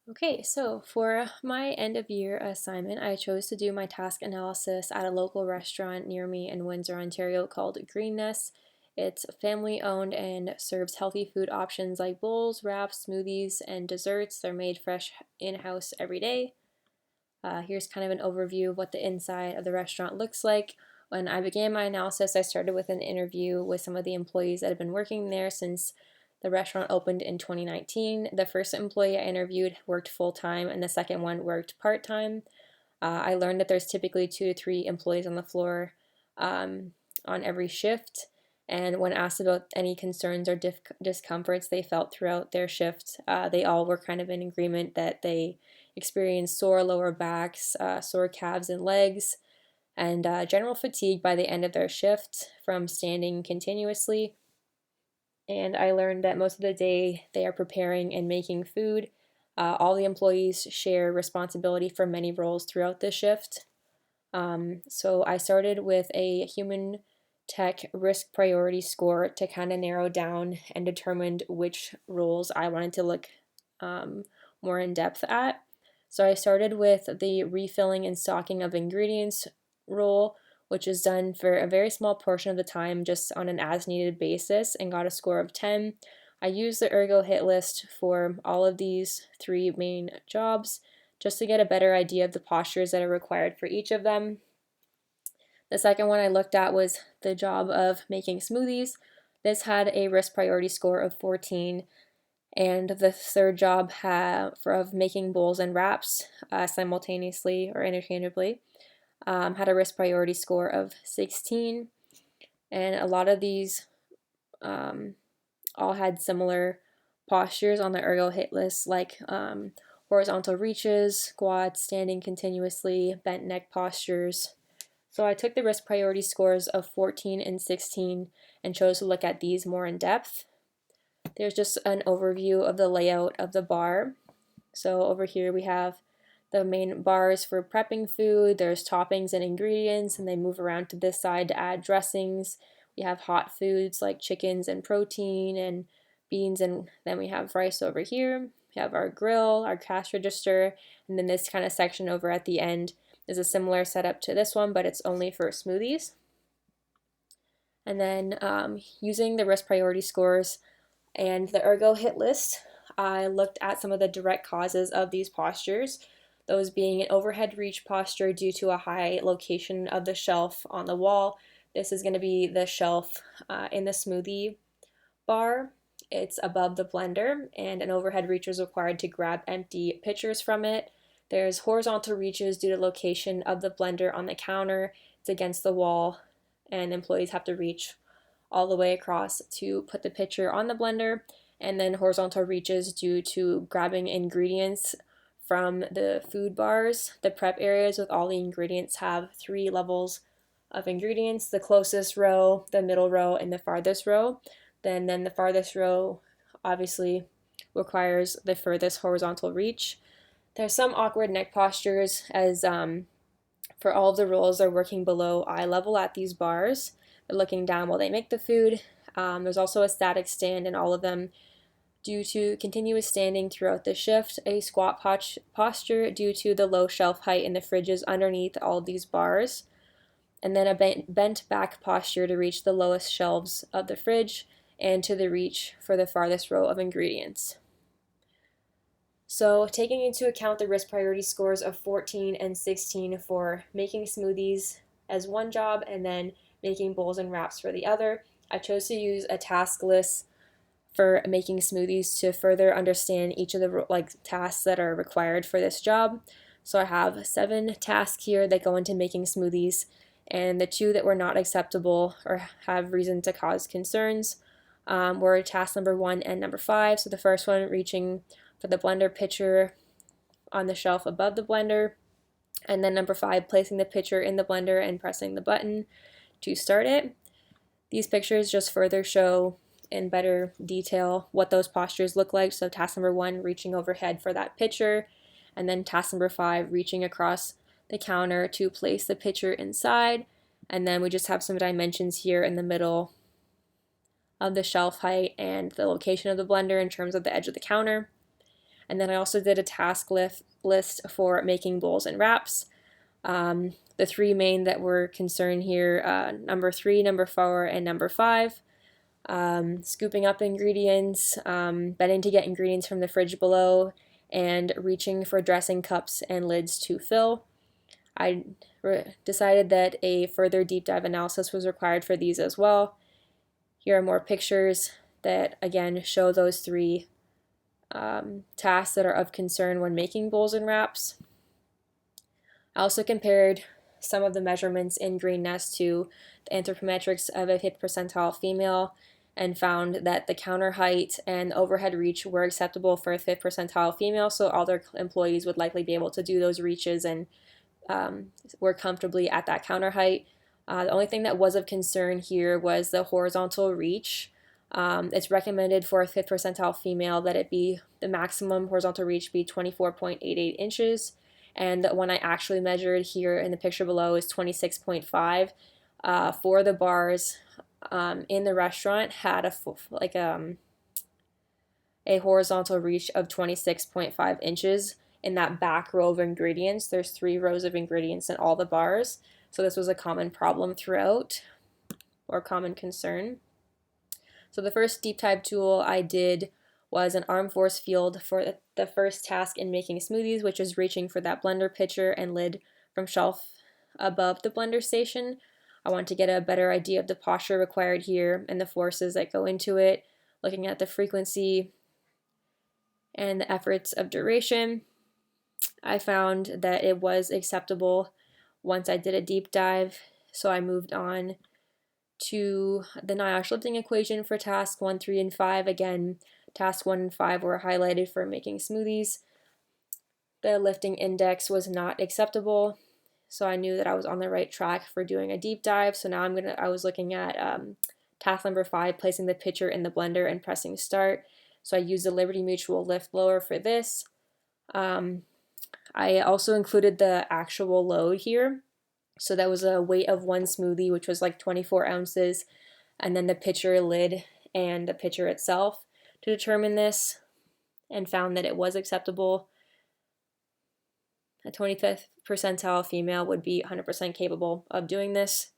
Okay, so for my end of year assignment, I chose to do my task analysis at a local restaurant near me in Windsor, Ontario called Greenness. It's family owned and serves healthy food options like bowls, wraps, smoothies, and desserts. They're made fresh in house every day. Here's kind of an overview of what the inside of the restaurant looks like. When I began my analysis, I started with an interview with some of the employees that had been working there since the restaurant opened in 2019. The first employee I interviewed worked full time, and the second one worked part time. I learned that there's typically 2 to 3 employees on the floor on every shift. And when asked about any concerns or discomforts they felt throughout their shift, they all were kind of in agreement that they experienced sore lower backs, sore calves and legs, and general fatigue by the end of their shift from standing continuously. And I learned that most of the day they are preparing and making food. All the employees share responsibility for many roles throughout the shift. So I started with a human tech risk priority score to kind of narrow down and determined which roles I wanted to look um, more in depth at. So I started with the refilling and stocking of ingredients role, which is done for a very small portion of the time, just on an as needed basis, and got a score of 10. I used the Ergo hit list for all of these 3 main jobs just to get a better idea of the postures that are required for each of them. The second one I looked at was the job of making smoothies. This had a risk priority score of 14, and the third job of making bowls and wraps simultaneously or interchangeably had a risk priority score of 16. And a lot of these um, all had similar postures on the ergo hit list, like horizontal reaches, squats, standing continuously, bent neck postures. So I took the risk priority scores of 14 and 16 and chose to look at these more in depth. There's just an overview of the layout of the bar. So over here we have the main bars for prepping food. There's toppings and ingredients, and they move around to this side to add dressings. We have hot foods like chickens and protein and beans, and then we have rice over here. We have our grill, our cash register, and then this kind of section over at the end is a similar setup to this one, but it's only for smoothies. And then using the risk priority scores and the ergo hit list, I looked at some of the direct causes of these postures, those being an overhead reach posture due to a high location of the shelf on the wall. This is going to be the shelf in the smoothie bar. It's above the blender, and an overhead reach is required to grab empty pitchers from it. There's horizontal reaches due to location of the blender on the counter. It's against the wall, and employees have to reach all the way across to put the pitcher on the blender. And then horizontal reaches due to grabbing ingredients from the food bars. The prep areas with all the ingredients have 3 levels of ingredients: the closest row, the middle row, and the farthest row. Then the farthest row obviously requires the furthest horizontal reach. There's some awkward neck postures as for all of the roles they're working below eye level at these bars. They're looking down while they make the food. There's also a static stand in all of them due to continuous standing throughout the shift, a squat posture due to the low shelf height in the fridges underneath all of these bars, and then a bent back posture to reach the lowest shelves of the fridge and to the reach for the farthest row of ingredients. So, taking into account the risk priority scores of 14 and 16 for making smoothies as one job and then making bowls and wraps for the other, I chose to use a task list for making smoothies to further understand each of the tasks that are required for this job. So I have 7 tasks here that go into making smoothies, and the 2 that were not acceptable or have reason to cause concerns were task number 1 and number 5. So the first one, reaching for the blender pitcher on the shelf above the blender, and then number 5, placing the pitcher in the blender and pressing the button to start it. These pictures just further show in better detail what those postures look like. So task number 1, reaching overhead for that pitcher, and then task number 5, reaching across the counter to place the pitcher inside. And then we just have some dimensions here in the middle of the shelf height and the location of the blender in terms of the edge of the counter. And then I also did a task list for making bowls and wraps. The three main that were concerned here, number 3, number 4, and number 5. Scooping up ingredients, bending to get ingredients from the fridge below, and reaching for dressing cups and lids to fill. I decided that a further deep dive analysis was required for these as well. Here are more pictures that again show those three tasks that are of concern when making bowls and wraps. I also compared some of the measurements in Green Nest to the anthropometrics of a 5th percentile female and found that the counter height and overhead reach were acceptable for a 5th percentile female, so all their employees would likely be able to do those reaches and work comfortably at that counter height. The only thing that was of concern here was the horizontal reach. It's recommended for a 5th percentile female that it be the maximum horizontal reach be 24.88 inches, and the one I actually measured here in the picture below is 26.5. For the bars in the restaurant had a horizontal reach of 26.5 inches in that back row of ingredients. There's 3 rows of ingredients in all the bars, so this was a common problem throughout, or common concern. So the first deep dive tool I did was an arm force field for the first task in making smoothies, which is reaching for that blender pitcher and lid from shelf above the blender station. I want to get a better idea of the posture required here and the forces that go into it, looking at the frequency and the efforts of duration. I found that it was acceptable once I did a deep dive, so I moved on to the NIOSH lifting equation for task 1, 3, and 5. Again, task 1 and 5 were highlighted for making smoothies. The lifting index was not acceptable, so I knew that I was on the right track for doing a deep dive. So now I was looking at task number 5, placing the pitcher in the blender and pressing start. So I used the Liberty Mutual lift blower for this. I also included the actual load here. So that was a weight of 1 smoothie, which was like 24 ounces, and then the pitcher lid and the pitcher itself to determine this, and found that it was acceptable. A 25th percentile female would be 100% capable of doing this.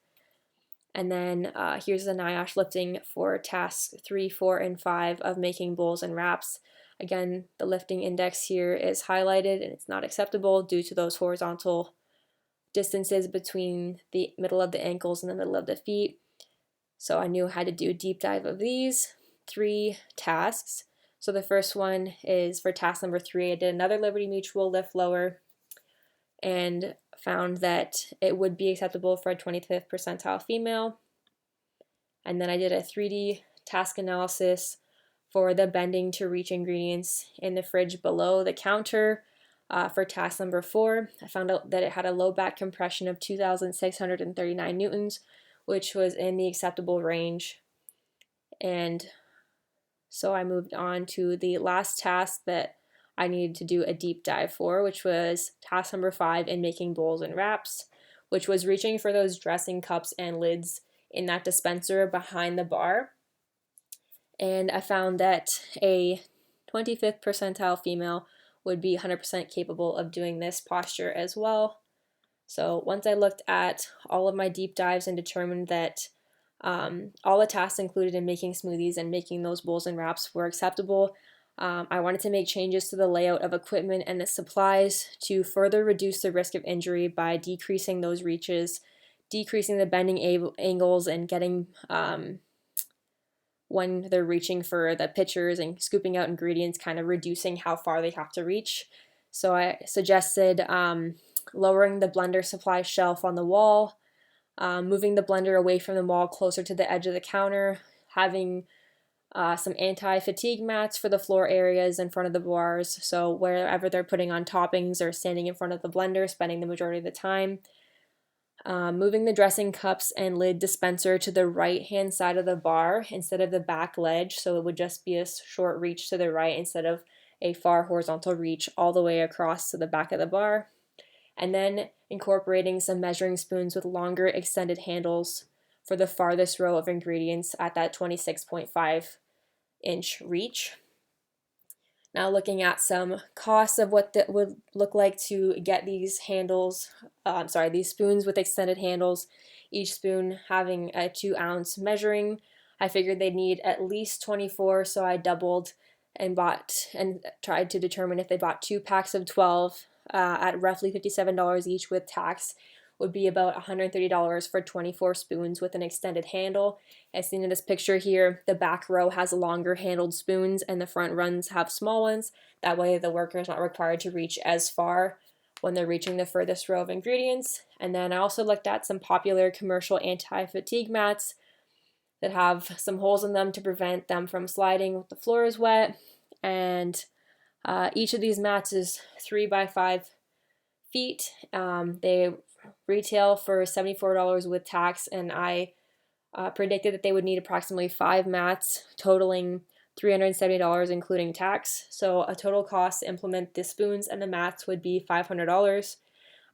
And then here's the NIOSH lifting for tasks 3, 4, and 5 of making bowls and wraps. Again, the lifting index here is highlighted and it's not acceptable due to those horizontal distances between the middle of the ankles and the middle of the feet. So I knew I had to do a deep dive of these 3 tasks. So the first one is for task number 3. I did another Liberty Mutual lift lower and found that it would be acceptable for a 25th percentile female. And then I did a 3D task analysis for the bending to reach ingredients in the fridge below the counter. For task number 4, I found out that it had a low back compression of 2,639 newtons, which was in the acceptable range. And so I moved on to the last task that I needed to do a deep dive for, which was task number 5 in making bowls and wraps, which was reaching for those dressing cups and lids in that dispenser behind the bar. And I found that a 25th percentile female would be 100% capable of doing this posture as well. So once I looked at all of my deep dives and determined that all the tasks included in making smoothies and making those bowls and wraps were acceptable, I wanted to make changes to the layout of equipment and the supplies to further reduce the risk of injury by decreasing those reaches, decreasing the bending angles, and getting when they're reaching for the pitchers and scooping out ingredients, kind of reducing how far they have to reach. So I suggested lowering the blender supply shelf on the wall, moving the blender away from the wall closer to the edge of the counter, having some anti-fatigue mats for the floor areas in front of the bars, so wherever they're putting on toppings or standing in front of the blender, spending the majority of the time. Moving the dressing cups and lid dispenser to the right-hand side of the bar instead of the back ledge, so it would just be a short reach to the right instead of a far horizontal reach all the way across to the back of the bar. And then incorporating some measuring spoons with longer extended handles for the farthest row of ingredients at that 26.5 inch reach. Now looking at some costs of what that would look like to get these handles, these spoons with extended handles, each spoon having a 2-ounce measuring. I figured they'd need at least 24, so I doubled and bought and tried to determine if they bought 2 packs of 12 at roughly $57 each with tax would be about $130 for 24 spoons with an extended handle. As seen in this picture here, the back row has longer handled spoons and the front runs have small ones. That way the worker is not required to reach as far when they're reaching the furthest row of ingredients. And then I also looked at some popular commercial anti-fatigue mats that have some holes in them to prevent them from sliding if the floor is wet. And each of these mats is 3 by 5 feet. They retail for $74 with tax, and I predicted that they would need approximately 5 mats, totaling $370 including tax. So a total cost to implement the spoons and the mats would be $500.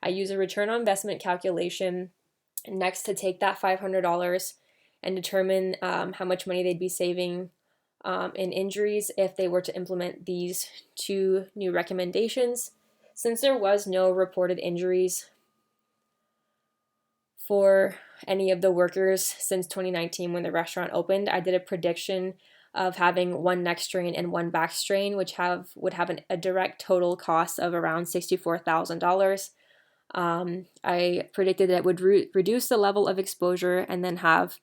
I use a return on investment calculation next to take that $500 and determine how much money they'd be saving in injuries if they were to implement these 2 new recommendations. Since there was no reported injuries for any of the workers since 2019 when the restaurant opened, I did a prediction of having 1 neck strain and 1 back strain, which would have a direct total cost of around $64,000. I predicted that it would reduce the level of exposure and then have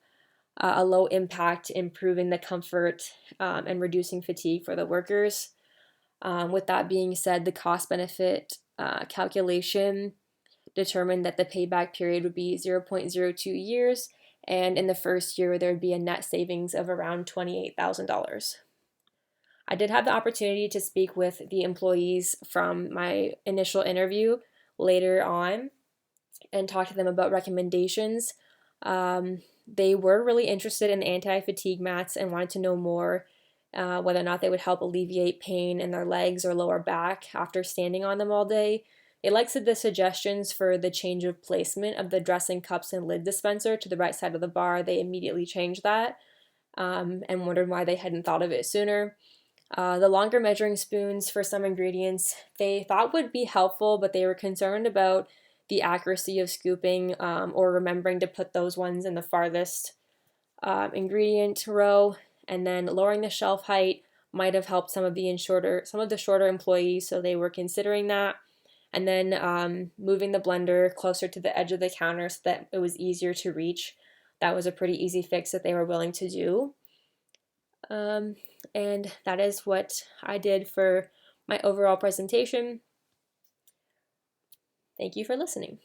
a low impact, improving the comfort and reducing fatigue for the workers. With that being said, the cost benefit calculation determined that the payback period would be 0.02 years, and in the first year there would be a net savings of around $28,000. I did have the opportunity to speak with the employees from my initial interview later on and talk to them about recommendations. They were really interested in the anti-fatigue mats and wanted to know more whether or not they would help alleviate pain in their legs or lower back after standing on them all day. They liked the suggestions for the change of placement of the dressing cups and lid dispenser to the right side of the bar. They immediately changed that and wondered why they hadn't thought of it sooner. The longer measuring spoons for some ingredients they thought would be helpful, but they were concerned about the accuracy of scooping or remembering to put those ones in the farthest ingredient row. And then lowering the shelf height might have helped some of the shorter employees, so they were considering that. And then moving the blender closer to the edge of the counter so that it was easier to reach. That was a pretty easy fix that they were willing to do. And that is what I did for my overall presentation. Thank you for listening.